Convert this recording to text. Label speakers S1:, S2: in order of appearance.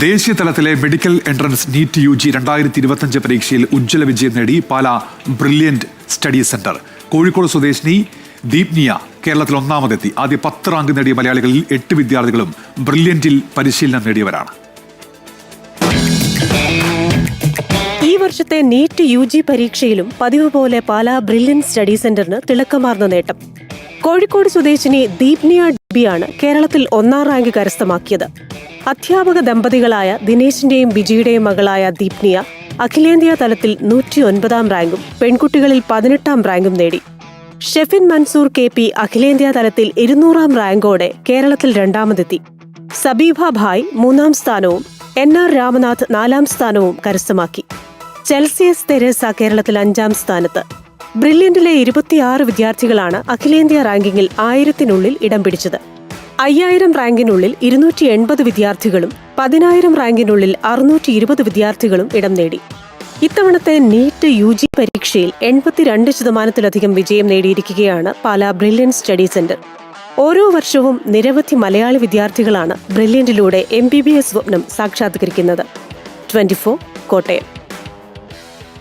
S1: ദേശീയ തലത്തിലെ medical entrance NEET UG 2025 പരീക്ഷയിൽ ഉജ്ജ്വല വിജയം നേടി Pala brilliant study centre. Kozhikode സ്വദേശിനി ദീപ്നിയ കേരളത്തിൽ ഒന്നാമതെത്തി. ആദ്യ 10 റാങ്ക് നേടിയ മലയാളികളിൽ 8 വിദ്യാർത്ഥികളും ബ്രില്യന്റിൽ പരിശീലനം നേടിയവരാണ്.
S2: ഈ വർഷത്തെ നീറ്റ് UG പരീക്ഷയിലും പതിവ് പോലെ പാലാ ബ്രില്യന്റ് സ്റ്റഡി സെന്ററിന് തിളക്കമാർന്ന നേട്ടം. കോഴിക്കോട് സ്വദേശിനി ദീപ്നിയ ഡിബിയാണ് കേരളത്തിൽ 1ാം റാങ്ക് കരസ്ഥമാക്കിയത്. അധ്യാപക ദമ്പതികളായ ദിനേശിന്റെയും ബിജിയുടെയും മകളായ ദീപ്നിയ അഖിലേന്ത്യാ തലത്തിൽ 109ാം റാങ്കും പെൺകുട്ടികളിൽ 18ാം റാങ്കും നേടി. ഷെഫിൻ മൻസൂർ KP അഖിലേന്ത്യാ തലത്തിൽ 200ാം റാങ്കോടെ കേരളത്തിൽ 2ാമതെത്തി. സബീഭ ഭായ് 3ാം സ്ഥാനവും NR രാമനാഥ് 4ാം സ്ഥാനവും കരസ്ഥമാക്കി. ചെൽസിയസ് തെരേസ കേരളത്തിൽ 5ാം സ്ഥാനത്ത്. ബ്രില്യന്റിലെ 26 വിദ്യാർത്ഥികളാണ് അഖിലേന്ത്യാ റാങ്കിങ്ങിൽ 1000-നുള്ളിൽ ഇടം പിടിച്ചത്. 5000 റാങ്കിനുള്ളിൽ 280 വിദ്യാർത്ഥികളും 10000 റാങ്കിനുള്ളിൽ 620 വിദ്യാർത്ഥികളും ഇടം നേടി. ഇത്തവണത്തെ നീറ്റ് UG പരീക്ഷയിൽ 82% വിജയം നേടിയിരിക്കുകയാണ് പാലാ ബ്രില്യന്റ് സ്റ്റഡി സെന്റർ. ഓരോ വർഷവും നിരവധി മലയാളി വിദ്യാർത്ഥികളാണ് ബ്രില്യന്റിലൂടെ MBBS സ്വപ്നം സാക്ഷാത്കരിക്കുന്നത്. 24 കോട്ടയം.